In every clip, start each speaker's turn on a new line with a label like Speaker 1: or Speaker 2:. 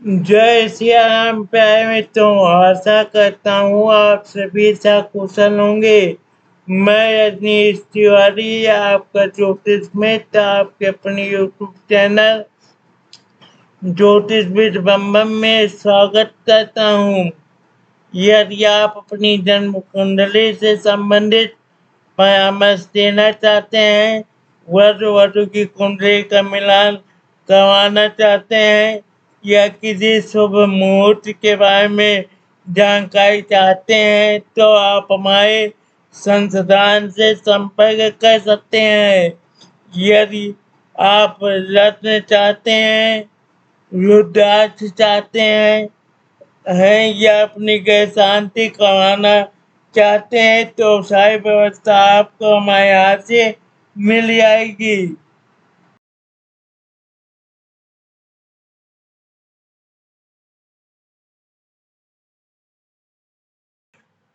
Speaker 1: जय सिया राम प्यारे मित्रों, आशा करता हूँ आप सभी सकुशल होंगे। मैं रजनीश तिवारी, आपका ज्योतिष मित्र, आपके अपने यूट्यूब चैनल ज्योतिष विद बम बम में स्वागत करता हूँ। यदि आप अपनी जन्म कुंडली से संबंधित परामर्श देना चाहते हैं, वर वधु की कुंडली का मिलान करवाना चाहते हैं या किसी शुभ मुहूर्त के बारे में जानकारी चाहते हैं, तो आप हमारे संस्थान से संपर्क कर सकते हैं। यदि आप रत्न चाहते हैं, रुद्राक्ष चाहते हैं या अपनी गृह शांति करवाना चाहते हैं, तो सारी व्यवस्था आपको हमारे यहाँ से मिल जाएगी।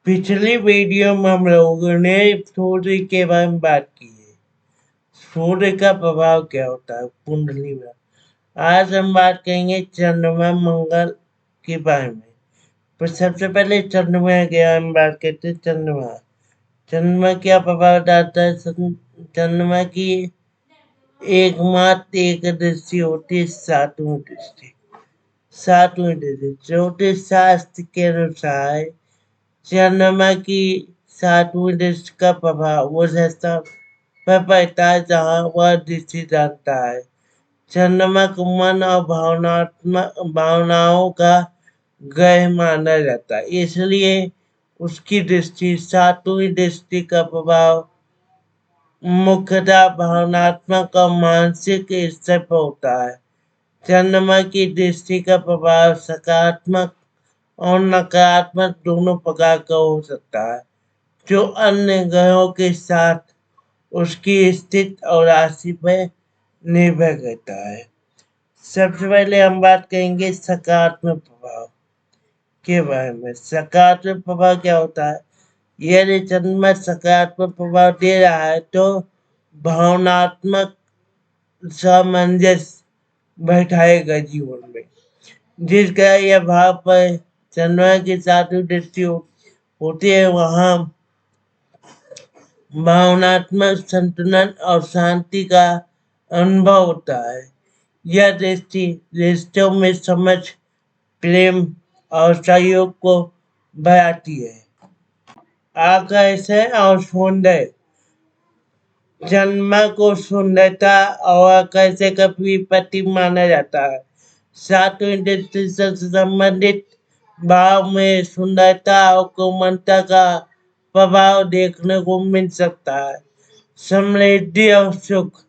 Speaker 1: पिछली वीडियो में हम लोगों ने सूर्य के बारे में बात की है। सूर्य का प्रभाव क्या होता है कुंडली में। आज हम बात करेंगे चंद्रमा मंगल के बारे में। पर सबसे पहले चंद्रमा के बारे में बात करते हैं। चंद्रमा क्या प्रभाव डालता है। चंद्रमा की एकमात्र एक दृष्टि होती है सातवीं दृष्टि। ज्योतिष शास्त्र के अनुसार चंद्रमा की सातवीं दृष्टि का प्रभाव वो रास्ता पर पड़ता है जहाँ वह दृष्टि डालता है। चंद्रमा को मन और भावनाओं का ग्रह माना जाता है, इसलिए उसकी दृष्टि सातवीं दृष्टि का प्रभाव मुख्यतः भावनात्मक और मानसिक स्तर पर होता है। चंद्रमा की दृष्टि का प्रभाव सकारात्मक और नकारात्मक दोनों प्रकार का हो सकता है, जो अन्य ग्रहों के साथ उसकी स्थिति और राशि पर निर्भर करता है। सबसे पहले हम बात करेंगे सकारात्मक प्रभाव के बारे में। सकारात्मक प्रभाव क्या होता है। यदि चंद्रमा सकारात्मक प्रभाव दे रहा है तो भावनात्मक सामंजस्य बैठाएगा जीवन में। जिस ग्रह या भाव पर चंद्रमा की सातवीं दृष्टि होती है, वहाँ भावनात्मक संतुलन और शांति का अनुभव होता है। यह दृष्टि रिश्तों में समझ, प्रेम और सहयोग को बढ़ाती है। आकर्षण और सौंदर्य। चंद्रमा को सुंदरता और आकर्षण का भी प्रतीक माना जाता है। सातवीं दृष्टि से संबंधित भाव में सुंदरता और कोमलता का प्रभाव देखने को मिल सकता है। समृद्धि और सुख।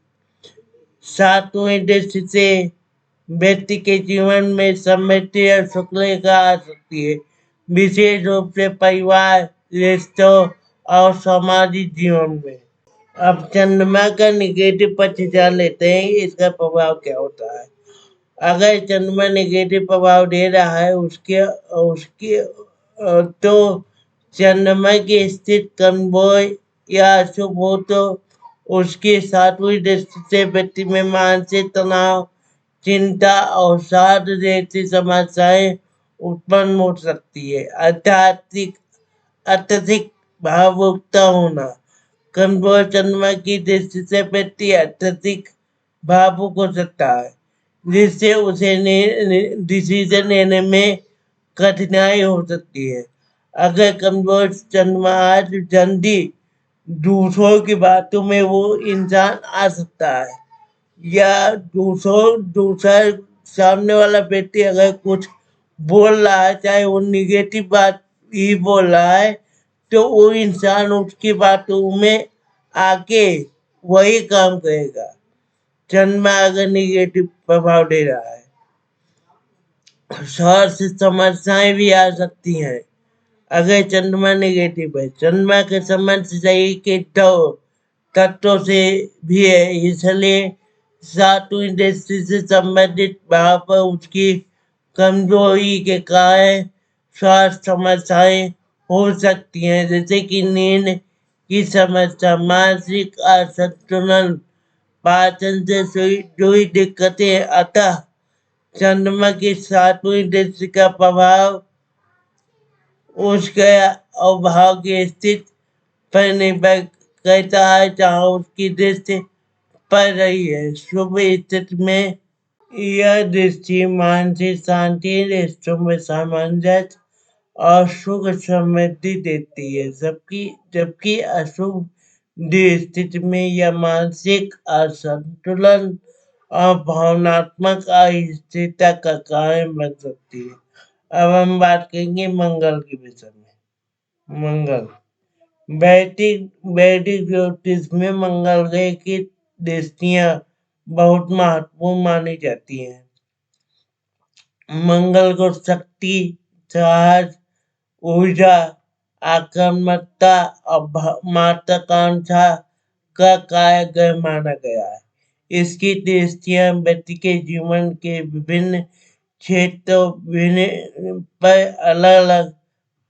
Speaker 1: सातवीं दृष्टि से व्यक्ति के जीवन में समृद्धि और सुख लेकर आ सकती है, विशेष रूप से परिवार, रिश्तों और सामाजिक जीवन में। अब चंद्रमा का निगेटिव पक्ष जान लेते हैं, इसका प्रभाव क्या होता है। अगर चंद्रमा निगेटिव प्रभाव दे रहा है उसके उसके तो चंद्रमा की स्थिति कमजोर या अशुभ हो तो उसकी सातवीं दृष्टि से व्यक्ति में मानसिक तनाव, चिंता और साध जैसी समस्याएं उत्पन्न हो सकती है। अत्यधिक भावुकता होना। कमजोर चंद्रमा की दृष्टि से व्यक्ति अत्यधिक भावुक हो सकता है, जिससे उसे डिसीजन लेने में कठिनाई हो सकती है। अगर कमजोर चंद्रमा आज जल्दी दूसरों की बातों में वो इंसान आ सकता है, या दूसरा सामने वाला व्यक्ति अगर कुछ बोल रहा है, चाहे वो निगेटिव बात ही बोल रहा है, तो वो इंसान उसकी बातों में आके वही काम करेगा। चंद्रमा अगर निगेटिव प्रभाव दे रहा है, स्वास्थ्य समस्याएं भी आ सकती हैं। अगर चंद्रमा निगेटिव है, चंद्रमा के संबंध शरीर के तत्वों से भी है, इसलिए सातवीं दृष्टि से संबंधित भाव पर उसकी कमजोरी के कारण स्वास्थ्य समस्याएं हो सकती हैं, जैसे कि नींद की समस्या, मानसिक असंतुलन, पाचन से जुड़ी दिक्कतें। अतः चंद्रमा की 7वीं दृष्टि का प्रभाव उसके अभाव की स्थिति पर निर्भर करता है जहाँ उसकी दृष्टि पड़ रही है। शुभ स्थिति में यह दृष्टि मानसिक शांति, रिश्तों में सामंजस्य और सुख समृद्धि देती है, जबकि जबकि अशुभ स्थिति में यह मानसिक असंतुलन और भावनात्मक अस्थिरता का कारण बन सकती है। अब हम बात करेंगे मंगल के विषय में। मंगल वैदिक वैदिक ज्योतिष में मंगल ग्रह की दृष्टियां बहुत महत्वपूर्ण मानी जाती हैं। मंगल को शक्ति, साहस, ऊर्जा, आक्रामकता और महत्वाकांक्षा का कारगर माना गया है। इसकी दृष्टियां व्यक्ति के जीवन के विभिन्न क्षेत्रों पर अलग अलग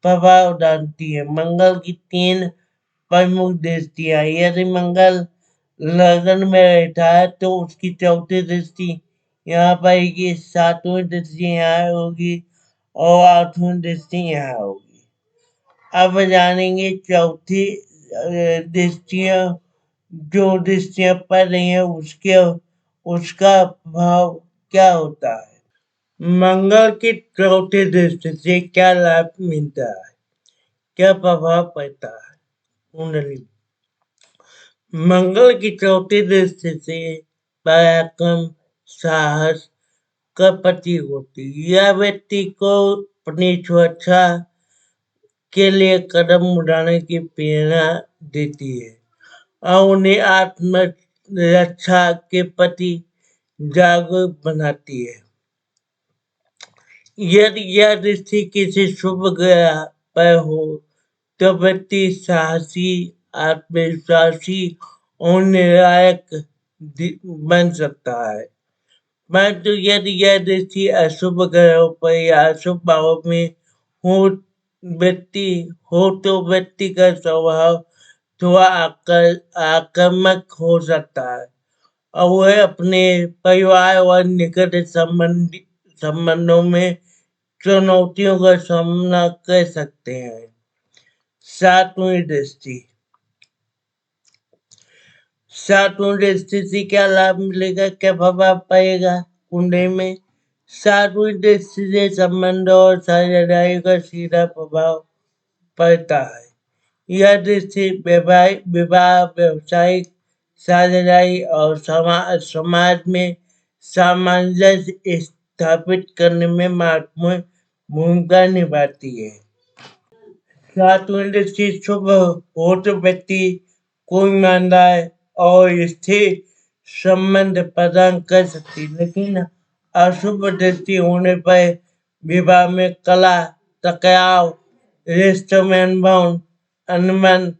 Speaker 1: प्रभाव डालती है। मंगल की 3 प्रमुख दृष्टियां, यदि मंगल लगन में रहता है तो उसकी 4थी दृष्टि यहाँ पाएगी, 7वीं दृष्टि यहाँ होगी और 8वीं दृष्टि यहाँ होगी। अब जानेंगे 4थी दृष्टियां, जो दृष्टियां पड़ रही है उसका प्रभाव क्या होता है। मंगल की 4थी दृष्टि से क्या लाभ मिलता है, क्या प्रभाव पड़ता है कुंडली। मंगल की 4थी दृष्टि से पराक्रम, साहस का प्रतीक होती है। यह व्यक्ति को अपनी सुरक्षा के लिए कदम उठाने की प्रेरणा देती है और उन्हें आत्मरक्षा के प्रति जागरूक बनाती है। यदि यह दृष्टि किसी शुभ ग्रह पर हो तो व्यक्ति साहसी, आत्मविश्वासी और निर्णायक बन सकता है। परंतु यदि यह दृष्टि अशुभ ग्रहों पर या अशुभ भावों में हो तो व्यक्ति का स्वभाव थोड़ा आक्रामक हो सकता है और वह अपने परिवार और निकट संबंधों में चुनौतियों का सामना कर सकते हैं। 7वीं दृष्टि, 7वीं दृष्टि से क्या लाभ मिलेगा, क्या प्रभाव पड़ेगा कुंडली में। 7वीं दृष्टि से संबंधों और साझेदारी का सीधा प्रभाव पड़ता है। यह दृष्टि विवाह, व्यवसायिक साझेदारी और समाज में सामंजस्य स्थापित करने में महत्वपूर्ण भूमिका निभाती है। 7वीं दृष्टि शुभ हो तो व्यक्ति को ईमानदार और स्थिर संबंध प्रदान कर सकती, लेकिन अशुभ दृष्टि होने पर विवाह में कला, टकराव, रिश्तों में अनबन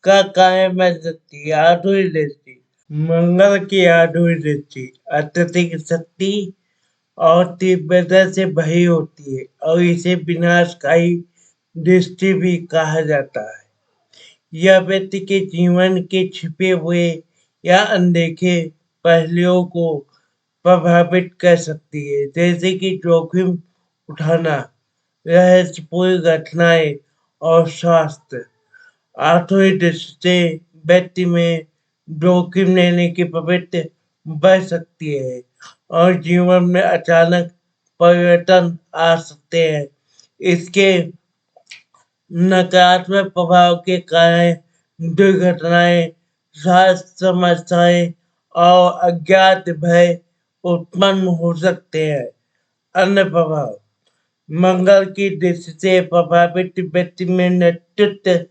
Speaker 1: का कारण बन सकती है। 8वीं दृष्टि, मंगल की 8वीं दृष्टि अत्यधिक शक्ति और तीव्रता से भरी होती है और इसे विनाशकारी दृष्टि भी कहा जाता है। यह व्यक्ति के जीवन के छिपे हुए या अनदेखे पहलुओं को प्रभावित कर सकती है, जैसे कि जोखिम उठाना, रहस्यपूर्ण घटनाएं और स्वास्थ्य। 8वीं दृष्टि से व्यक्ति में जोखिम लेने की प्रवृत्ति बढ़ सकती है और जीवन में अचानक परिवर्तन आ सकते हैं। इसके नकारात्मक प्रभाव के कारण दुर्घटनाएं, स्वास्थ्य समस्याएं और अज्ञात भय उत्पन्न हो सकते हैं। अन्य प्रभाव, मंगल की दृष्टि से प्रभावित व्यक्ति में नेतृत्व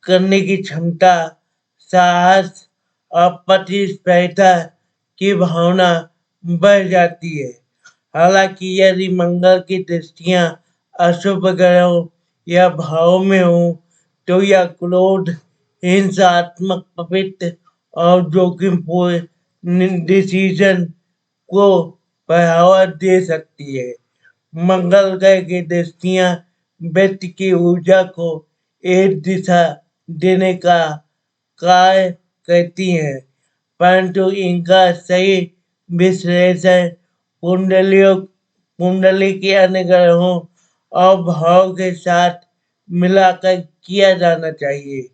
Speaker 1: करने की क्षमता, साहस और प्रतिस्पर्धा की भावना बढ़ जाती है। हालांकि यदि मंगल की दृष्टियां अशुभ ग्रहों या भाव में हो तो यह क्रोध, हिंसात्मक प्रवृत्ति और जोखिमपूर्ण डिसीजन को बढ़ावा दे सकती है। मंगल ग्रह की दृष्टियां व्यक्ति की ऊर्जा को एक दिशा देने का कार्य करती हैं, परंतु इनका सही विश्लेषण कुंडली के अन्य ग्रहों और भाव के साथ मिलाकर किया जाना चाहिए।